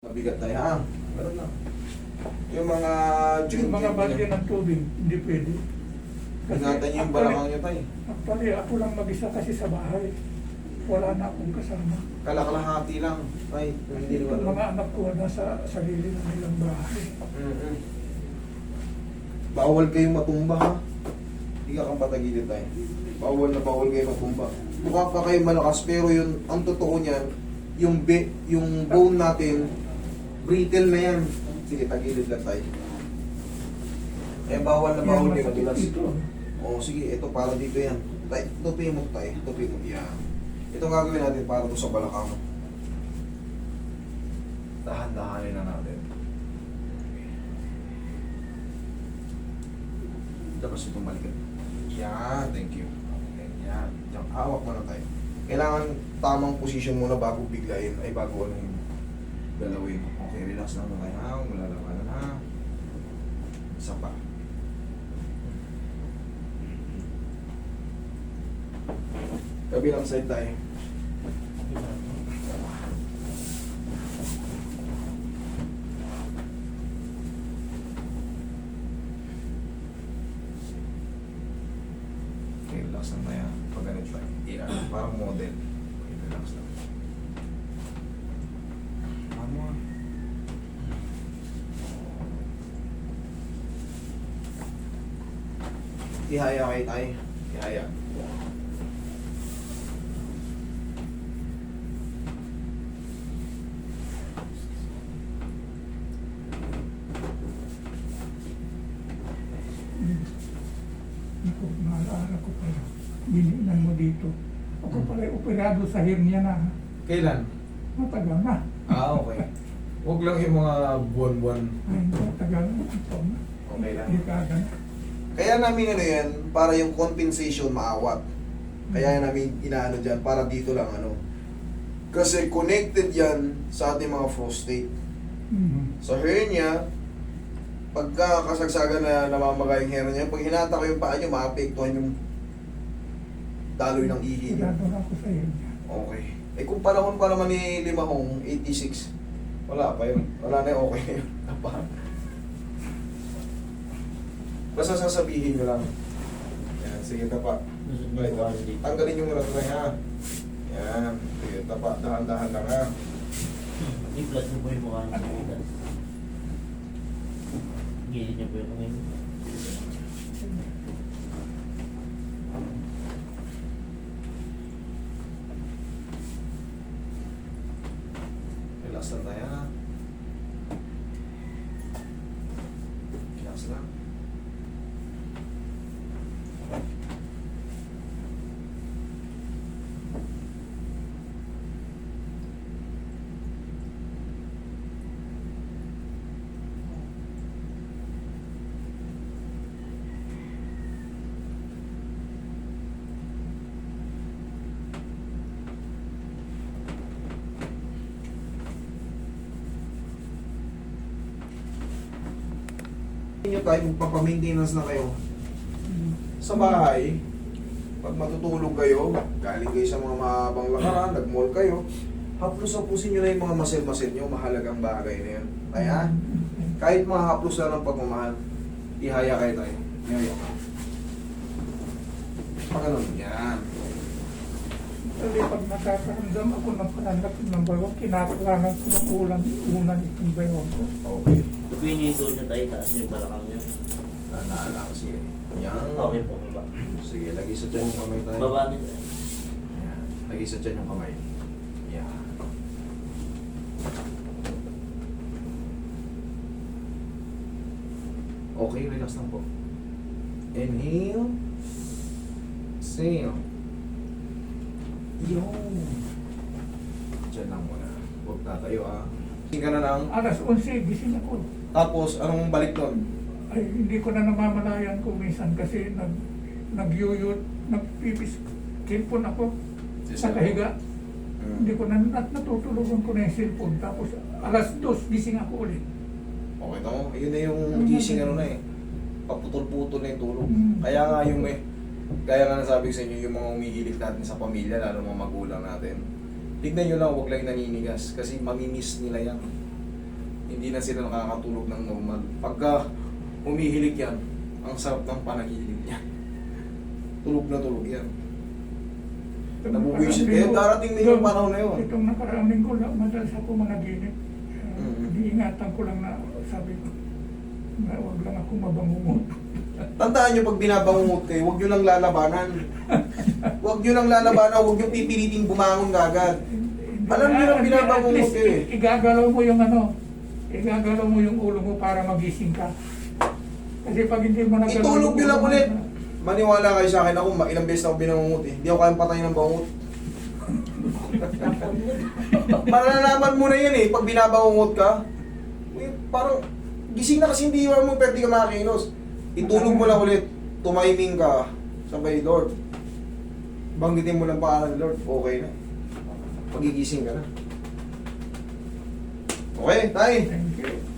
Mabigat na yan. Meron na. Yung mga Yung mga bagay ng tubig, hindi pwede. ingatan niyo yung balakang niyo tayo. Actually, ako lang mag-isa kasi sa bahay. Wala na akong kasama. Kalakalahati lang. Ay, hindi Yung naman. mga anak ko nasa sarili na nilang bahay. Mm-mm. Bawal kayong matumba ha. Hindi ka kang patagilid tayo. Bawal na bawal kayong matumba. Mukha pa kayo malakas pero yun, ang totoo niyan, yung bone natin, brittle na yan. Sige, tagilid lang tayo. Eh, bawal na bawal kayo madulas. Oo, sige, ito para dito yan. Tay, tupi mo tayo, tupi mo. Yan. Ito ang gagawin natin para to sa balakang. Dahan-dahanin na natin. Tapos itong balikan. Yan, thank you. Yan, yan. Hawak mo na tayo. Kailangan tamang position muna bago biglayin, ay bago ano yung galawin. Okay, relax lang na tayo. Ha, malalaman na. Isa pa. Kabilang side tayo. Okay, relax lang tayo. Pag ganito tayo. Yeah, parang model. Okay, relax lang. Ano? Ihaya kayo tayo. Ihaya. Ako, naalala ko pala. Gininan mo dito. Ako pala operado sa hernia na. Kailan? Matagal na. Ah, okay. Huwag lang yung mga buwan-buwan. Ay, matagal na. Ito na. Okay lang. Dekada na. Kaya namin ano yan, para yung compensation maawat. Kaya namin inaano dyan, para dito lang ano. Kasi connected yan sa ating mga prostate. Sa hernia, pagka kasagsagan na namamaga yung hernia, pag hinata ko yung paa nyo, maapektuhan yung daloy ng ihi nyo. Operado na ako sa hernia. Okay. Eh kung panahon pa naman ni Limahong, 86, wala pa yun. Wala na yung okay na yun. Basta sasabihin nyo lang. Yan, sige tapa. Right, tanggalin nyo muna ito ha. Yan, sige tapa. Dahan-dahan lang ha. I-flat mo po yung mukha ng kapitan. Gilid niyo po yung ngayon. Relax lang tayo ha. Relax lang. Inyo tayo, magpapamaintenance na kayo. Sa bahay, pag matutulog kayo, galing kayo sa mga mahabang lakaran, nag-mall kayo, haplos-hapusin nyo na yung mga muscle-muscle nyo, mahalagang bagay na yan. Kaya, kahit mga haplos na ng pagmamahal, ihaya kayo tayo. Ihaya ka. Pag ganun, yan. Kasi pag nakakaramdam ako ng pananap ng bayo, kinakalangan ko ng unan itong bayo ko. Okay. Tupiin niyo yung tuhod niyo tayo, taas niyo yung balakang niyo. Naala ko siya. Yan. Okay po, baba. Sige, lagi sa tiyan yung kamay tayo. Baba niyo. Yan. Lagi sa tiyan yung kamay. Yan. Okay, relax lang po. Inhale. Exhale. Yun. Diyan lang muna. Huwag tatayo ah. Tingin ka na lang. Alas 11, gising ako. Tapos, anong balik doon? Ay, hindi ko na namamalayan ko minsan kasi nagyuyot, nagpipis, cellphone ako sa kahiga. Hindi ko na natutulogan ko na yung cellphone. Tapos alas 2, gising ako ulit. Okay to. Yun na yung gising ano na eh. Paputol-putol na yung tulog. Mm. Kaya nga yung may, kaya nga nasabi ko sa inyo, yung mga umihilig natin sa pamilya, lalo mga magulang natin. Tignan nyo lang, huwag lang naninigas. Kasi mamimiss nila yan. Hindi na sila nakakatulog ng normal. Pagka humihilik yan, ang sarap ng panaginip niya. Tulog na tulog yan. Nabubuisit kayo, darating na yung panahon na yun. Itong nakaraang linggo lang, madalas ako managinip. Mhm. Iniingatan ko lang na, sabi ko, na huwag lang ako mabangungot. Tandaan nyo, pag binabangungot kayo, huwag nyo lang lalabanan. Huwag nyo lang lalabanan, huwag nyo pipiliting bumangon agad. Alam niyo na binabangungot kayo eh. Igagalaw mo yung ano, igagalaw mo yung ulo mo para magising ka. Kasi pag hindi mo nagalaw Itulog nyo yung lang ulo mo, ulit. Maniwala kayo sa akin, ako ilang beses na ako binangungot eh. Hindi ako kayang patayin ng bangungot. Malalaman mo na yan eh, pag binabangungot ka. Parang gising na kasi hindi mo pwede ka makakilos. Itulog mo lang ulit, tumiming ka, sabay Lord. Banggitin mo lang pangalan Lord, okay na. Pagigising ka na. Okay, tay. Thank you.